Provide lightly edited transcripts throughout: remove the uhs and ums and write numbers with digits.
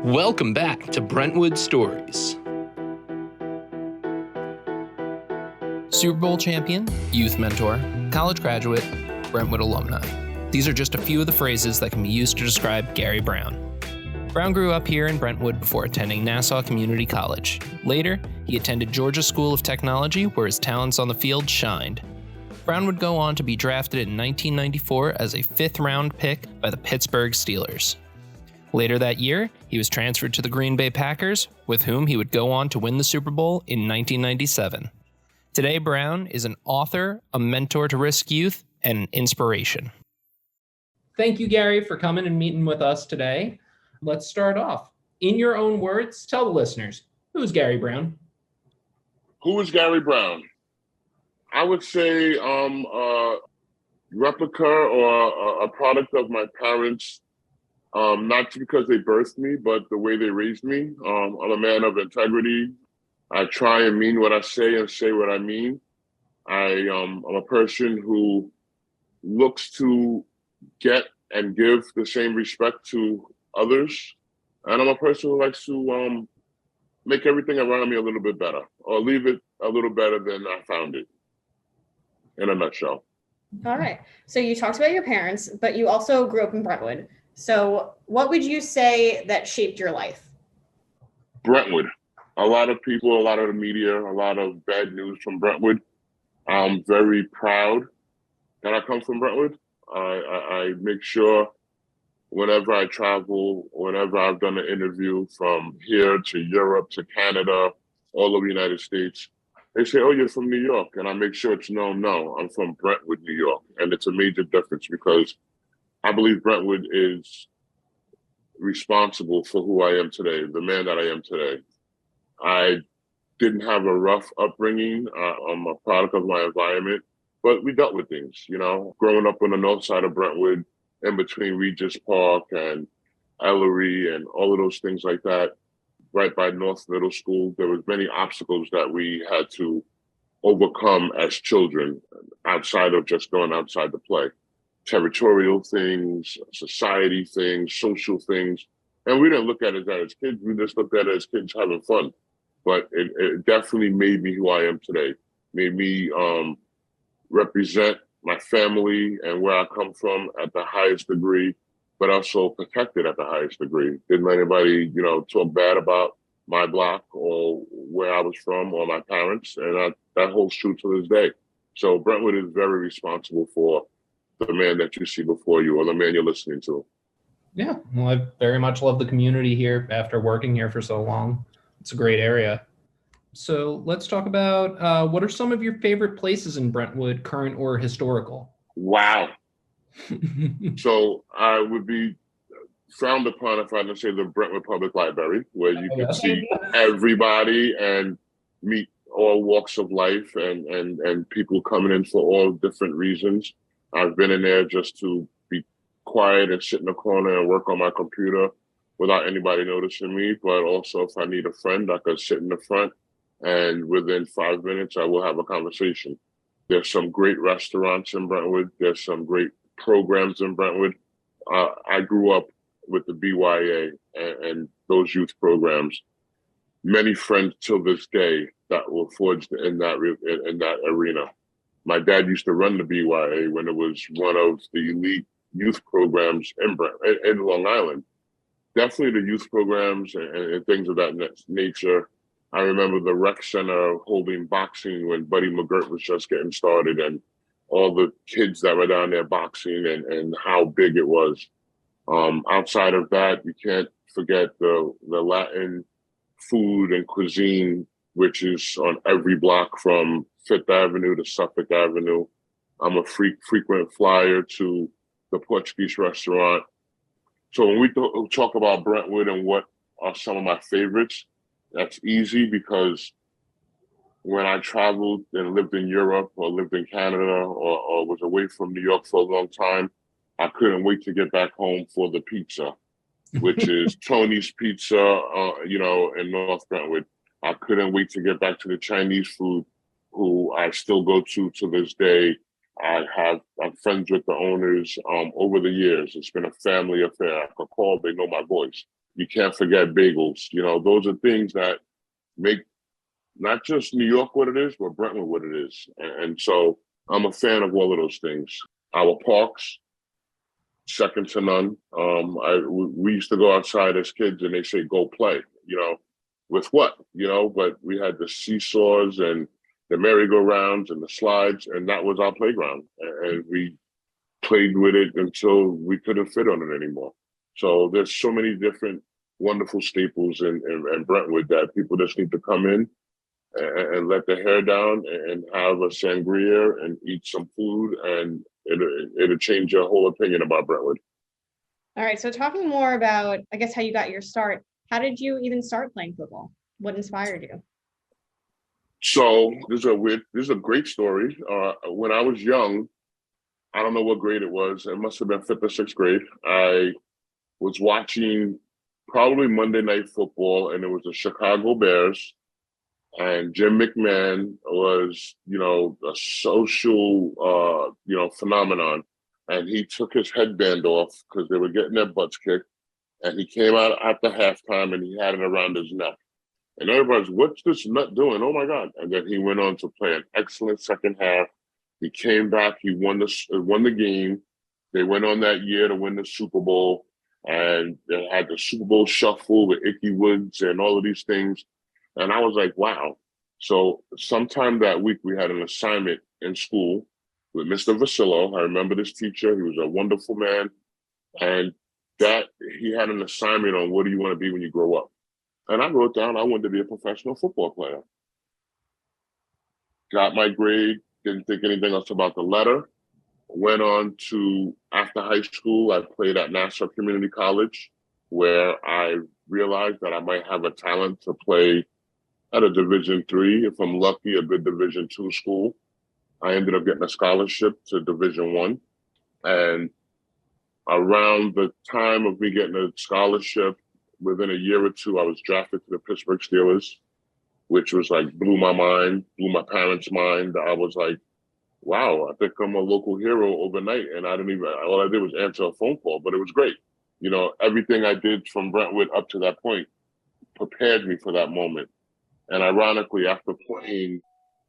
Welcome back to Brentwood Stories. Super Bowl champion, youth mentor, college graduate, Brentwood alumni. These are just a few of the phrases that can be used to describe Gary Brown. Brown grew up here in Brentwood before attending Nassau Community College. Later, he attended Georgia School of Technology, where his talents on the field shined. Brown would go on to be drafted in 1994 as a fifth-round pick by the Pittsburgh Steelers. Later that year, he was transferred to the Green Bay Packers, with whom he would go on to win the Super Bowl in 1997. Today, Brown is an author, a mentor to risk youth, and an inspiration. Thank you, Gary, for coming and meeting with us today. Let's start off. In your own words, tell the listeners, who's Gary Brown? Who is Gary Brown? I would say a replica or a product of my parents, not because they birthed me, but the way they raised me. I'm a man of integrity. I try and mean what I say and say what I mean. I'm a person who looks to get and give the same respect to others. And I'm a person who likes to make everything around me a little bit better, or leave it a little better than I found it, in a nutshell. All right. So you talked about your parents, but you also grew up in Brentwood. So what would you say that shaped your life? Brentwood. A lot of people, a lot of the media, a lot of bad news from Brentwood. I'm very proud that I come from Brentwood. I make sure whenever I travel, whenever I've done an interview from here to Europe to Canada, all over the United States, they say, oh, you're from New York. And I make sure it's known, no, I'm from Brentwood, New York. And it's a major difference because I believe Brentwood is responsible for who I am today, the man that I am today. I didn't have a rough upbringing. I'm a product of my environment, but we dealt with things, you know, growing up on the north side of Brentwood, in between Regis Park and Ellery and all of those things like that, right by North Middle School. There was many obstacles that we had to overcome as children outside of just going outside to play. Territorial things, society things, social things. And we didn't look at it as kids. We just looked at it as kids having fun. But it definitely made me who I am today. Made me represent my family and where I come from at the highest degree, but also protected at the highest degree. Didn't let anybody, talk bad about my block or where I was from or my parents. And that holds true to this day. So Brentwood is very responsible for the man that you see before you or the man you're listening to. Yeah, well, I very much love the community here after working here for so long. It's a great area. So let's talk about what are some of your favorite places in Brentwood, current or historical? Wow. So I would be frowned upon if I didn't say the Brentwood Public Library, where you can see everybody and meet all walks of life and people coming in for all different reasons. I've been in there just to be quiet and sit in the corner and work on my computer without anybody noticing me. But also if I need a friend, I could sit in the front and within 5 minutes, I will have a conversation. There's some great restaurants in Brentwood. There's some great programs in Brentwood. I grew up with the BYA and those youth programs. Many friends till this day that were forged in that arena. My dad used to run the BYA when it was one of the elite youth programs in Long Island. Definitely the youth programs and things of that nature. I remember the rec center holding boxing when Buddy McGirt was just getting started and all the kids that were down there boxing and how big it was. Outside of that, you can't forget the Latin food and cuisine, which is on every block from Fifth Avenue to Suffolk Avenue. I'm a frequent flyer to the Portuguese restaurant. So when we talk about Brentwood and what are some of my favorites, that's easy because when I traveled and lived in Europe or lived in Canada or was away from New York for a long time, I couldn't wait to get back home for the pizza, which is Tony's Pizza, in North Brentwood. I couldn't wait to get back to the Chinese food, who I still go to this day. I'm friends with the owners over the years. It's been a family affair. I can call, they know my voice. You can't forget bagels. Those are things that make not just New York what it is, but Brentwood what it is. And so I'm a fan of all of those things. Our parks, second to none. We used to go outside as kids and they say, go play, with what, but we had the seesaws and the merry-go-rounds and the slides, and that was our playground. And we played with it until we couldn't fit on it anymore. So there's so many different wonderful staples in Brentwood that people just need to come in and let their hair down and have a sangria and eat some food, and it'll change your whole opinion about Brentwood. All right. So talking more about, I guess, how you got your start, how did you even start playing football? What inspired you? So this is a great story. When I was young, I don't know what grade it was. It must have been 5th or 6th grade. I was watching probably Monday Night Football, and it was the Chicago Bears. And Jim McMahon was, a social, phenomenon. And he took his headband off because they were getting their butts kicked. And he came out after halftime and he had it around his neck. And everybody's, what's this nut doing? Oh my God. And then he went on to play an excellent second half. He came back, he won the game. They went on that year to win the Super Bowl. And they had the Super Bowl shuffle with Ickey Woods and all of these things. And I was like, wow. So sometime that week, we had an assignment in school with Mr. Vasillo. I remember this teacher. He was a wonderful man. And that he had an assignment on what do you want to be when you grow up. And I wrote down I wanted to be a professional football player. Got my grade, didn't think anything else about the letter. Went on to, after high school, I played at Nassau Community College, where I realized that I might have a talent to play at a Division III, if I'm lucky, a good Division II school. I ended up getting a scholarship to Division I. And around the time of me getting a scholarship, within a year or two, I was drafted to the Pittsburgh Steelers, which was like blew my mind, blew my parents' mind. I was like, wow, I think I'm a local hero overnight. And all I did was answer a phone call, but it was great. Everything I did from Brentwood up to that point prepared me for that moment. And ironically, after playing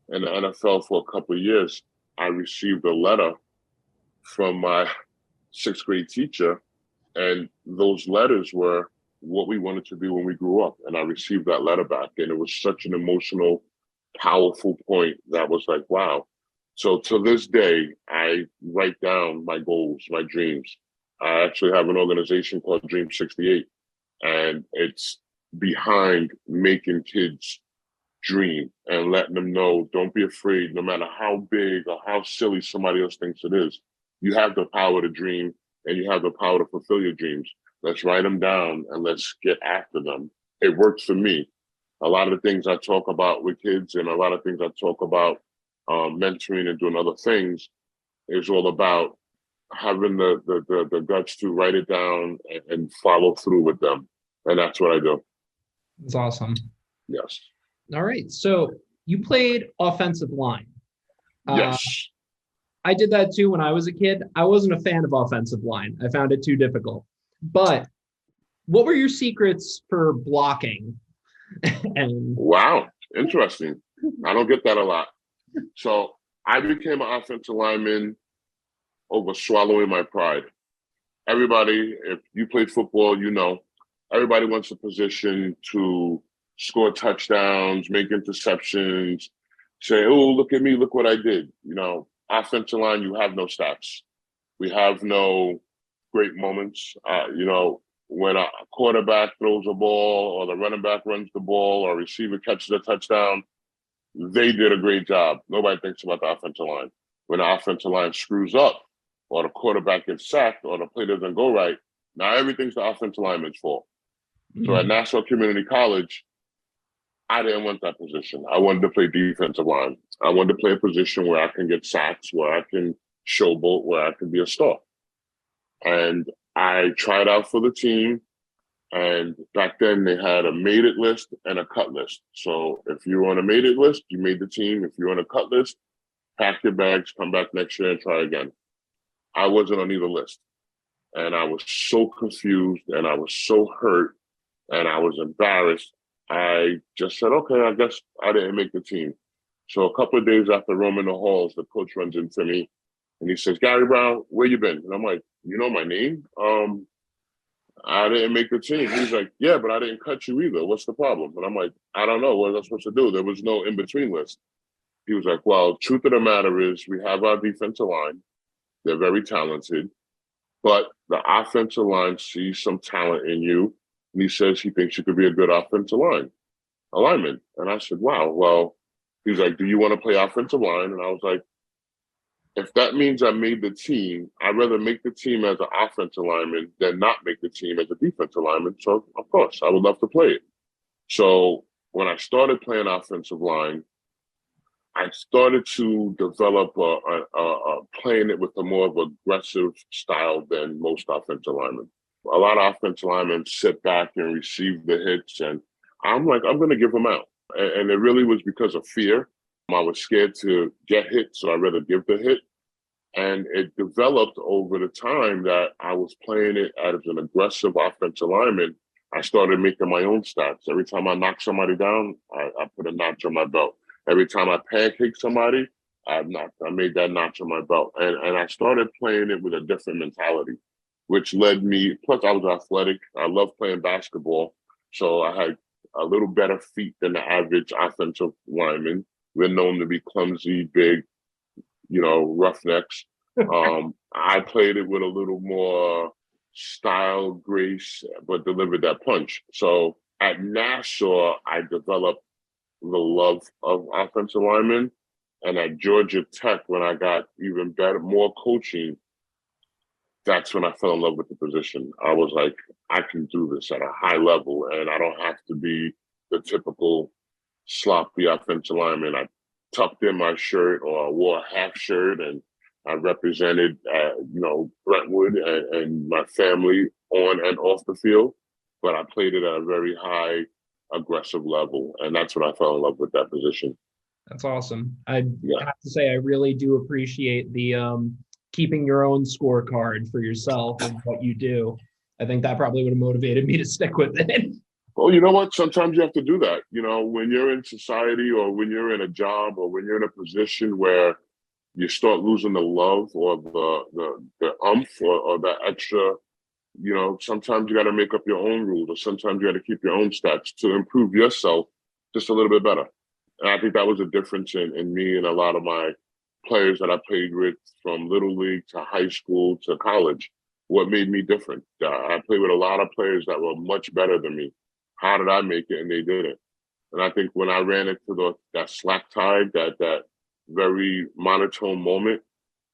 in the NFL for a couple of years, I received a letter from my 6th grade teacher. And those letters were what we wanted to be when we grew up. And I received that letter back. And it was such an emotional, powerful point that was like, wow. So to this day, I write down my goals, my dreams. I actually have an organization called Dream 68. And it's behind making kids dream and letting them know, don't be afraid, no matter how big or how silly somebody else thinks it is. You have the power to dream and you have the power to fulfill your dreams. Let's write them down and let's get after them. It works for me. A lot of the things I talk about with kids and a lot of things I talk about mentoring and doing other things is all about having the guts to write it down and follow through with them. And that's what I do. That's awesome. Yes. All right. So you played offensive line. Yes. I did that too when I was a kid. I wasn't a fan of offensive line. I found it too difficult. But what were your secrets for blocking? Wow. Interesting. I don't get that a lot. So I became an offensive lineman over swallowing my pride. Everybody, if you played football, everybody wants a position to score touchdowns, make interceptions, say, oh, look at me, look what I did. Offensive line, you have no stats. We have no great moments. When a quarterback throws a ball or the running back runs the ball or receiver catches a touchdown, they did a great job. Nobody thinks about the offensive line. When the offensive line screws up or the quarterback gets sacked or the play doesn't go right, now everything's the offensive lineman's fault. Mm-hmm. So at Nassau Community College, I didn't want that position. I wanted to play defensive line. I wanted to play a position where I can get sacks, where I can showboat, where I can be a star. And I tried out for the team. And back then they had a made it list and a cut list. So if you were on a made it list, you made the team. If you're on a cut list, pack your bags, come back next year and try again. I wasn't on either list. And I was so confused and I was so hurt and I was embarrassed. I just said, okay, I guess I didn't make the team. So a couple of days after roaming the halls, the coach runs into me and he says, Gary Brown, where you been? And I'm like, you know my name? I didn't make the team. He's like, yeah, but I didn't cut you either. What's the problem? And I'm like, I don't know. What was I supposed to do? There was no in-between list. He was like, well, truth of the matter is we have our defensive line. They're very talented, but the offensive line sees some talent in you. And he says he thinks you could be a good offensive alignment. And I said, wow, well, he's like, do you want to play offensive line? And I was like, if that means I made the team, I'd rather make the team as an offensive lineman than not make the team as a defensive lineman. So, of course, I would love to play it. So when I started playing offensive line, I started to develop playing it with a more of aggressive style than most offensive linemen. A lot of offensive linemen sit back and receive the hits, and I'm like, I'm going to give them out. And it really was because of fear. I was scared to get hit, so I'd rather give the hit. And it developed over the time that I was playing it as an aggressive offensive lineman. I started making my own stats. Every time I knocked somebody down, I put a notch on my belt. Every time I pancaked somebody, I made that notch on my belt. And I started playing it with a different mentality, which led me, plus I was athletic. I love playing basketball. So I had a little better feet than the average offensive lineman. We're known to be clumsy, big, roughnecks. I played it with a little more style, grace, but delivered that punch. So at Nassau, I developed the love of offensive linemen. And at Georgia Tech, when I got even better, more coaching, that's when I fell in love with the position. I was like, I can do this at a high level, and I don't have to be the typical sloppy offensive lineman. I tucked in my shirt, or I wore a half shirt, and I represented, Brentwood and my family on and off the field. But I played it at a very high, aggressive level, and that's when I fell in love with that position. That's awesome. I have to say, I really do appreciate the keeping your own scorecard for yourself and what you do. I think that probably would have motivated me to stick with it. Well, you know what? Sometimes you have to do that. When you're in society, or when you're in a job, or when you're in a position where you start losing the love or the umph or the extra, sometimes you got to make up your own rules, or sometimes you got to keep your own stats to improve yourself just a little bit better. And I think that was a difference in me and a lot of my players that I played with from little league to high school to college. What made me different? I played with a lot of players that were much better than me. How did I make it and they didn't? And I think when I ran into that slack tide, that very monotone moment,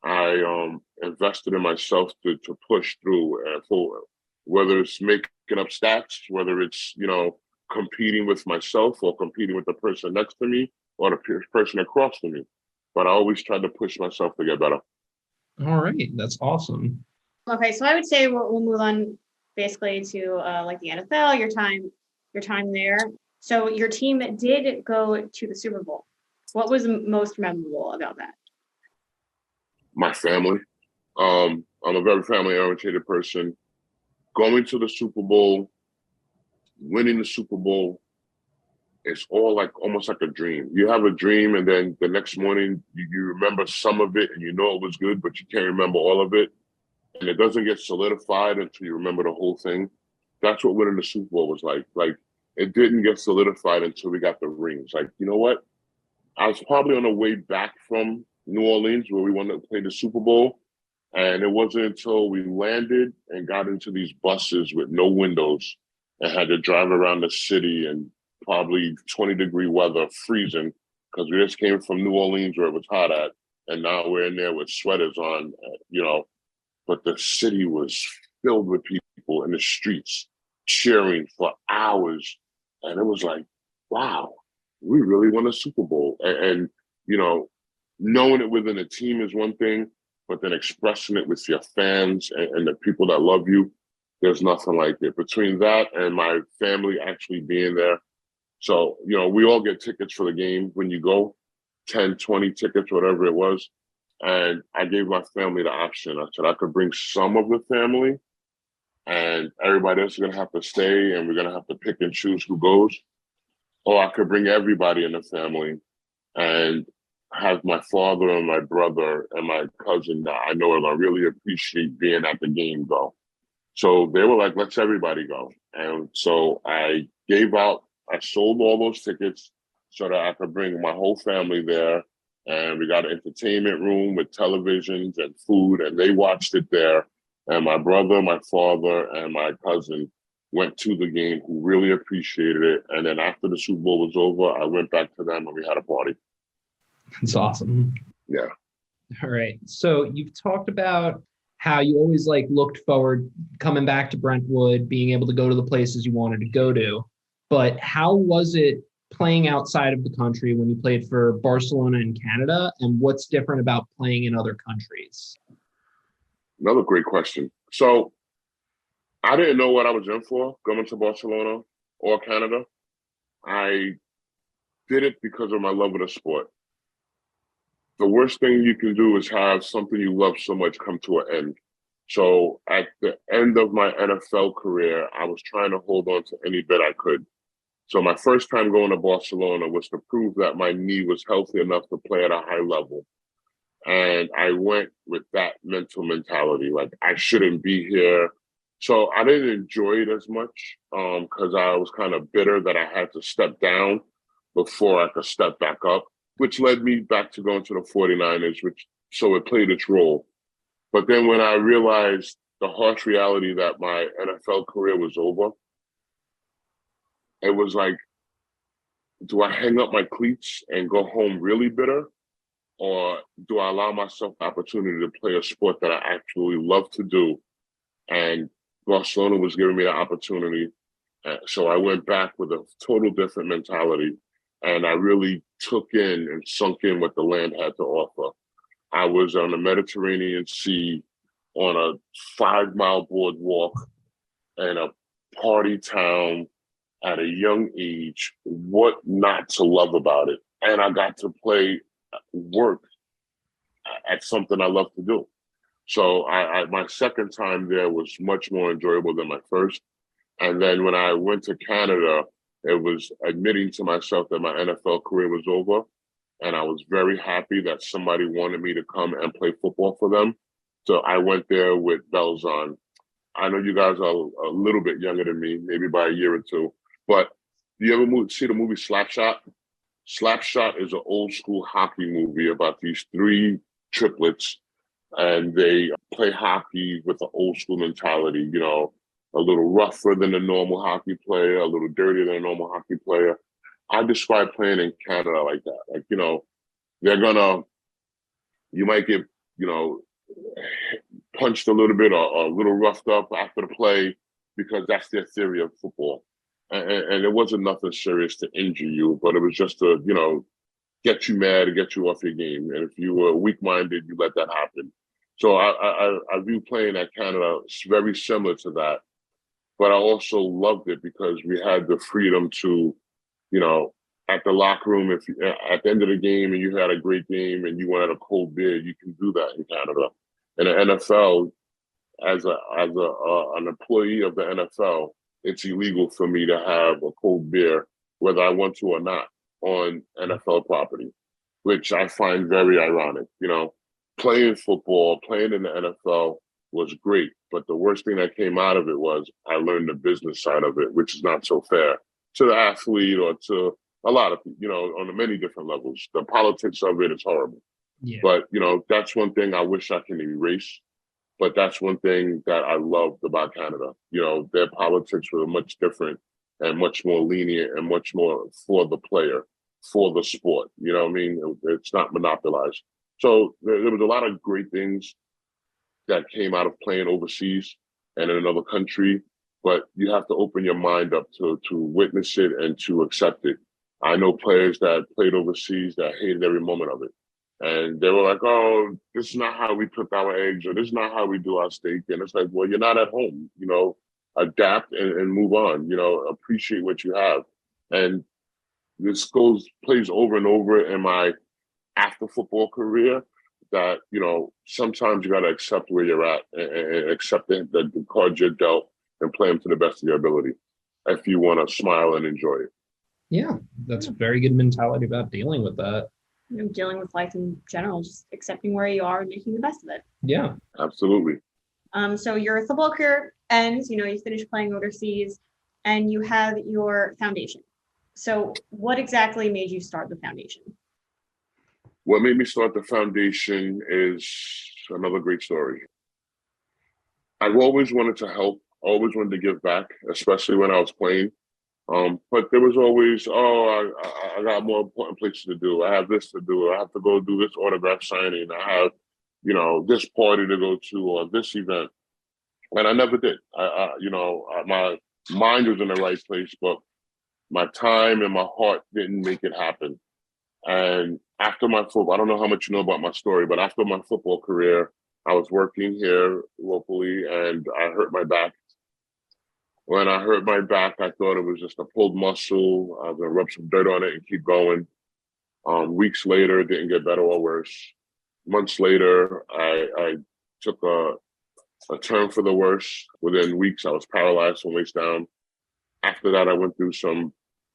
I invested in myself to push through and forward. Whether it's making up stats, whether it's competing with myself or competing with the person next to me or the person across from me. But I always tried to push myself to get better. All right, that's awesome. Okay, so I would say we'll move on basically to like the NFL, your time there. So your team did go to the Super Bowl. What was most memorable about that? My family. I'm a very family-oriented person. Going to the Super Bowl, winning the Super Bowl, it's all almost like a dream. You have a dream, and then the next morning you remember some of it, and you know it was good, but you can't remember all of it. And it doesn't get solidified until you remember the whole thing. That's what winning the Super Bowl was like. Like, it didn't get solidified until we got the rings. Like, you know what? I was probably on the way back from New Orleans where we wanted to play the Super Bowl. And it wasn't until we landed and got into these buses with no windows and had to drive around the city in probably 20-degree weather, freezing, because we just came from New Orleans where it was hot at. And now we're in there with sweaters on, but the city was filled with people in the streets cheering for hours. And it was like, wow, we really won a Super Bowl. And knowing it within a team is one thing, but then expressing it with your fans and the people that love you, there's nothing like it. Between that and my family actually being there. So, we all get tickets for the game when you go, 10, 20 tickets, whatever it was. And I gave my family the option. I said I could bring some of the family, and everybody else is going to have to stay and we're going to have to pick and choose who goes. Or I could bring everybody in the family and have my father and my brother and my cousin that I know are going to really appreciate being at the game go. So they were like, let's everybody go. And so I sold all those tickets so that I could bring my whole family there. And we got an entertainment room with televisions and food, and they watched it there. And my brother, my father, and my cousin went to the game, who really appreciated it. And then after the Super Bowl was over, I went back to them and we had a party. That's awesome. Yeah. All right. So you've talked about how you always like looked forward coming back to Brentwood, being able to go to the places you wanted to go to. But how was it playing outside of the country when you played for Barcelona in Canada? And what's different about playing in other countries? Another great question. So I didn't know what I was in for going to Barcelona or Canada. I did it because of my love of the sport. The worst thing you can do is have something you love so much come to an end. So at the end of my NFL career, I was trying to hold on to any bit I could. So my first time going to Barcelona was to prove that my knee was healthy enough to play at a high level. And I went with that mental mentality, like I shouldn't be here. So I didn't enjoy it as much because I was kind of bitter that I had to step down before I could step back up, which led me back to going to the 49ers, so it played its role. But then when I realized the harsh reality that my NFL career was over, it was like, do I hang up my cleats and go home really bitter? Or do I allow myself the opportunity to play a sport that I actually love to do? And Barcelona was giving me the opportunity. So I went back with a total different mentality. And I really took in and sunk in what the land had to offer. I was on the Mediterranean Sea on a 5-mile boardwalk in a party town at a young age. What not to love about it? And I got to work at something I love to do. So my second time there was much more enjoyable than my first. And then when I went to Canada, it was admitting to myself that my NFL career was over. And I was very happy that somebody wanted me to come and play football for them. So I went there with bells on. I know you guys are a little bit younger than me, maybe by a year or two. But do you ever see the movie Slapshot? Slapshot is an old school hockey movie about these 3 triplets, and they play hockey with an old school mentality, you know, a little rougher than a normal hockey player, a little dirtier than a normal hockey player. I describe playing in Canada like that. Like, you know, you might get, you know, punched a little bit or a little roughed up after the play because that's their theory of football. And it wasn't nothing serious to injure you, but it was just to, you know, get you mad and get you off your game. And if you were weak-minded, you let that happen. So I view playing at Canada very similar to that. But I also loved it because we had the freedom to, you know, at the locker room, if you, at the end of the game and you had a great game and you wanted a cold beer, you can do that in Canada. In the NFL, as an employee of the NFL, it's illegal for me to have a cold beer, whether I want to or not, on NFL property, which I find very ironic. You know, playing football, playing in the NFL was great, but the worst thing that came out of it was I learned the business side of it, which is not so fair to the athlete or to a lot of people, you know, on many different levels. The politics of it is horrible. Yeah. But, you know, that's one thing I wish I can erase. But that's one thing that I loved about Canada. You know, their politics were much different and much more lenient and much more for the player, for the sport. You know what I mean? It's not monopolized. So there was a lot of great things that came out of playing overseas and in another country, but you have to open your mind up to witness it and to accept it. I know players that played overseas that hated every moment of it. And they were like, oh, this is not how we cook our eggs, or this is not how we do our steak. And it's like, well, you're not at home, you know, adapt and move on, you know, appreciate what you have. And this plays over and over in my after football career that, you know, sometimes you got to accept where you're at and accept the cards you're dealt and play them to the best of your ability if you want to smile and enjoy it. Yeah, that's a very good mentality about dealing with that. Dealing with life in general, just accepting where you are and making the best of it. Yeah. Absolutely. So your football career ends, you finish playing overseas and you have your foundation. So what exactly made you start the foundation? What made me start the foundation is another great story. I've always wanted to help, always wanted to give back, especially when I was playing. But there was always, I got more important places to do. I have this to do. I have to go do this autograph signing. I have, this party to go to or this event. And I never did. My mind was in the right place, but my time and my heart didn't make it happen. And after my football, I don't know how much you know about my story, but after my football career, I was working here locally and I hurt my back. When I hurt my back, I thought it was just a pulled muscle. I was gonna rub some dirt on it and keep going. Weeks later, it didn't get better or worse. Months later, I took a turn for the worse. Within weeks, I was paralyzed from waist down. After that, I went through some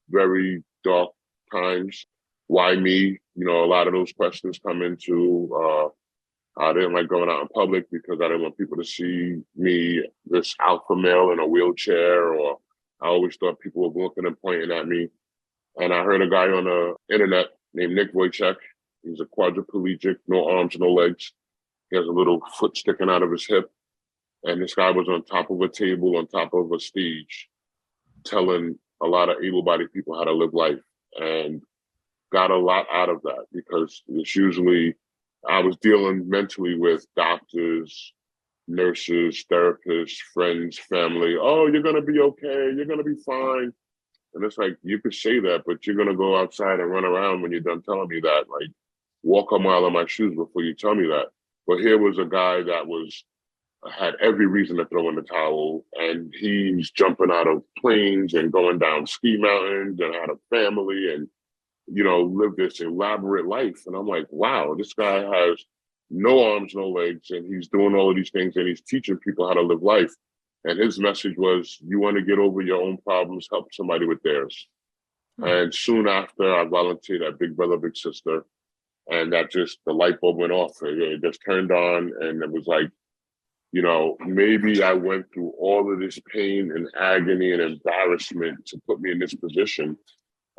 very dark times. Why me? A lot of those questions come into, I didn't like going out in public because I didn't want people to see me, this alpha male in a wheelchair, or I always thought people were looking and pointing at me. And I heard a guy on the internet named Nick Wojcik. He's a quadriplegic, no arms, no legs. He has a little foot sticking out of his hip. And this guy was on top of a table, on top of a stage, telling a lot of able-bodied people how to live life, and got a lot out of that because it's usually, I was dealing mentally with doctors, nurses, therapists, friends, family. Oh, you're going to be okay. You're going to be fine. And it's like, you could say that, but you're going to go outside and run around when you're done telling me that. Like, walk a mile in my shoes before you tell me that. But here was a guy that had every reason to throw in the towel, and he's jumping out of planes and going down ski mountains and had a family and, live this elaborate life. And I'm like, wow, this guy has no arms, no legs, and he's doing all of these things and he's teaching people how to live life. And his message was, you want to get over your own problems, help somebody with theirs. And soon after, I volunteered at Big Brother, Big Sister. And that just, the light bulb went off. It just turned on, and it was like, maybe I went through all of this pain and agony and embarrassment to put me in this position.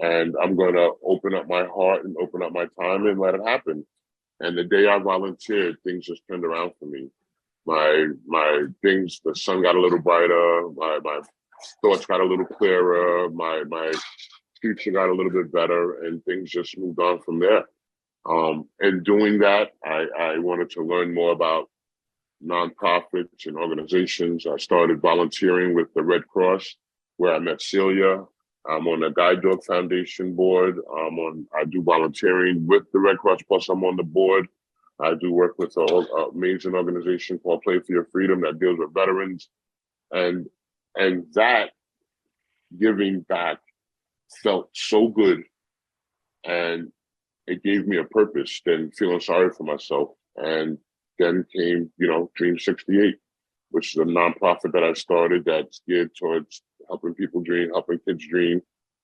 And I'm going to open up my heart and open up my time and let it happen. And the day I volunteered, things just turned around for me. My things, the sun got a little brighter, my thoughts got a little clearer, my future got a little bit better, and things just moved on from there. And doing that, I wanted to learn more about nonprofits and organizations. I started volunteering with the Red Cross, where I met Celia. I'm on the Guide Dog Foundation board. I do volunteering with the Red Cross, plus I'm on the board. I do work with an amazing organization called Play for Your Freedom that deals with veterans. And that giving back felt so good. And it gave me a purpose than feeling sorry for myself. And then came, Dream 68, which is a nonprofit that I started that's geared towards helping people dream, helping kids dream.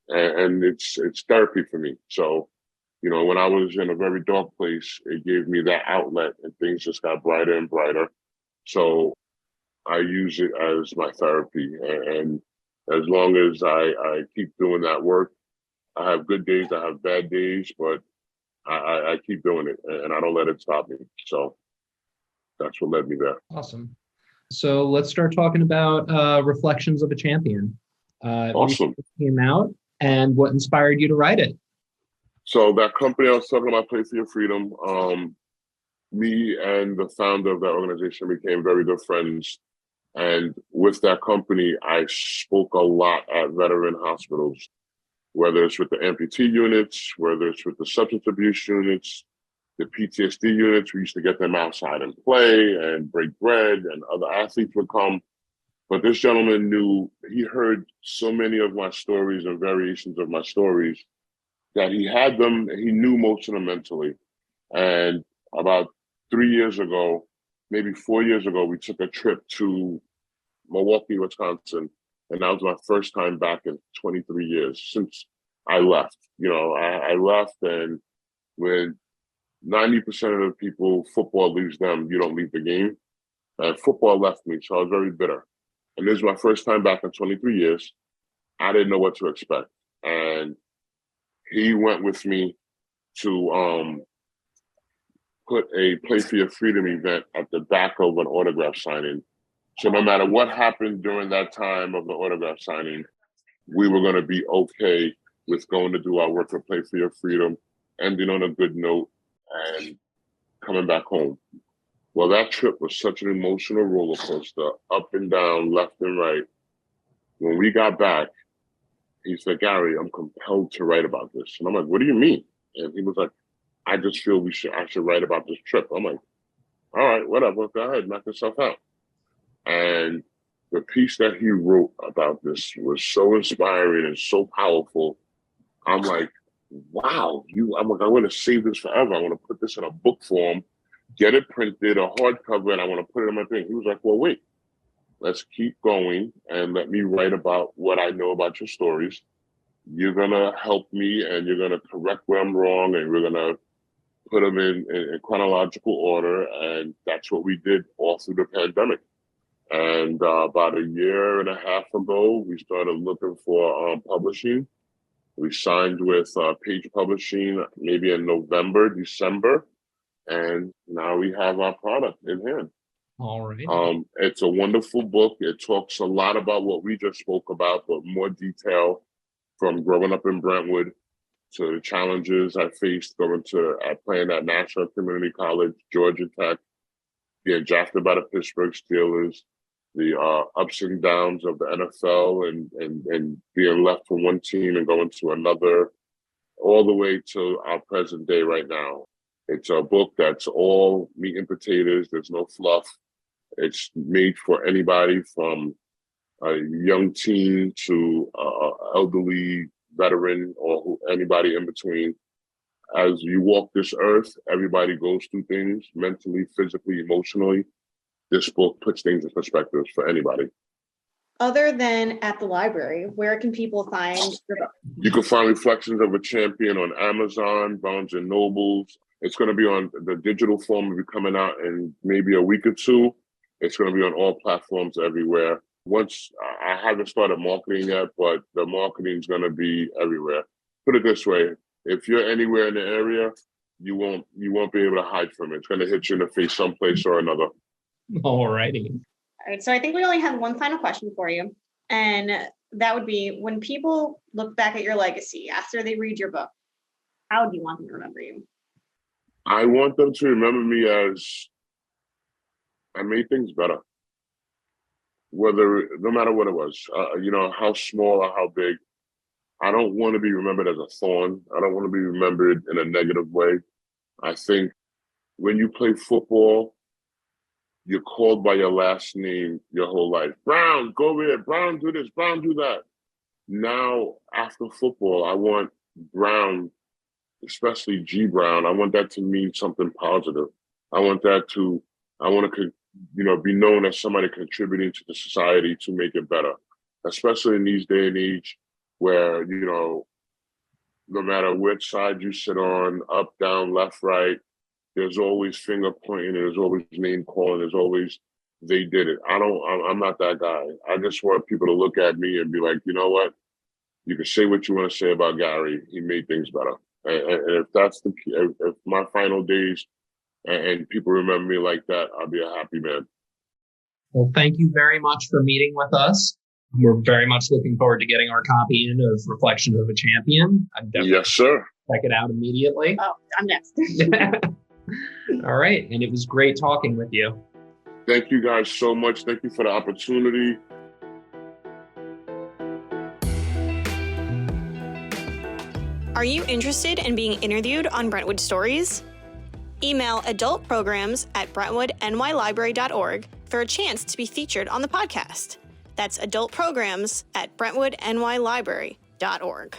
And it's therapy for me. So, when I was in a very dark place, it gave me that outlet and things just got brighter and brighter. So I use it as my therapy. And as long as I keep doing that work, I have good days, I have bad days, but I keep doing it and I don't let it stop me. So that's what led me there. Awesome. So let's start talking about Reflections of a Champion. Awesome. Came out, and what inspired you to write it? So that company I was talking about, Play for Your Freedom, me and the founder of that organization became very good friends. And with that company, I spoke a lot at veteran hospitals, whether it's with the amputee units, whether it's with the substance abuse units, the PTSD units. We used to get them outside and play and break bread, and other athletes would come. But this gentleman he heard so many of my stories and variations of my stories that he knew most of them mentally. And about 3 years ago, maybe 4 years ago, we took a trip to Milwaukee, Wisconsin, and that was my first time back in 23 years since I left. I left, and when 90% of the people, football leaves them, you don't leave the game. And football left me, so I was very bitter. And this is my first time back in 23 years. I didn't know what to expect. And he went with me to put a Play for Your Freedom event at the back of an autograph signing. So no matter what happened during that time of the autograph signing, we were going to be okay with going to do our work for Play for Your Freedom, ending on a good note, and coming back home. Well, that trip was such an emotional roller coaster, up and down, left and right. When we got back, he said, "Gary, I'm compelled to write about this." And I'm like, "What do you mean?" And he was like, "I just feel I should write about this trip." I'm like, "All right, whatever, go ahead, knock yourself out." And the piece that he wrote about this was so inspiring and so powerful. I'm like, wow, I'm like, I want to save this forever. I want to put this in a book form, get it printed, a hardcover, and I want to put it in my thing. He was like, "Well, wait, let's keep going and let me write about what I know about your stories. You're going to help me, and you're going to correct where I'm wrong, and we're going to put them in chronological order." And that's what we did all through the pandemic. And about a year and a half ago, we started looking for publishing. We signed with Page Publishing maybe in November, December, and now we have our product in hand. All right. It's a wonderful book. It talks a lot about what we just spoke about, but more detail, from growing up in Brentwood to the challenges I faced playing at National Community College, Georgia Tech, being drafted by the Pittsburgh Steelers, the ups and downs of the NFL, and being left from one team and going to another, all the way to our present day right now. It's a book that's all meat and potatoes. There's no fluff. It's made for anybody from a young teen to elderly veteran, or anybody in between. As you walk this earth, everybody goes through things mentally, physically, emotionally. This book puts things in perspective for anybody. Other than at the library, where can people find your book? You can find Reflections of a Champion on Amazon, Barnes & Nobles. It's going to be on the digital form. Will be coming out in maybe a week or two. It's going to be on all platforms everywhere. Once I haven't started marketing yet, but the marketing is going to be everywhere. Put it this way: if you're anywhere in the area, you won't be able to hide from it. It's going to hit you in the face someplace or another. All righty. All right, so I think we only have one final question for you, and that would be, when people look back at your legacy after they read your book, how do you want them to remember you? I want them to remember me as I made things better. No matter what it was, how small or how big. I don't want to be remembered as a thorn. I don't want to be remembered in a negative way. I think when you play football, you're called by your last name your whole life. Brown, go over here. Brown, do this. Brown, do that. Now, after football, I want Brown, especially G Brown, I want that to mean something positive. I want to be known as somebody contributing to the society to make it better, especially in these day and age where, no matter which side you sit on, up, down, left, right, there's always finger pointing, there's always name calling, there's always, they did it. I'm not that guy. I just want people to look at me and be like, you know what? You can say what you want to say about Gary. He made things better. And if that's if my final days and people remember me like that, I'll be a happy man. Well, thank you very much for meeting with us. We're very much looking forward to getting our copy in of Reflections of a Champion. I'm definitely Yes, sir. Check it out immediately. Oh, I'm next. All right. And it was great talking with you. Thank you guys so much. Thank you for the opportunity. Are you interested in being interviewed on Brentwood Stories? Email adultprograms@brentwoodnylibrary.org for a chance to be featured on the podcast. That's adultprograms@brentwoodnylibrary.org.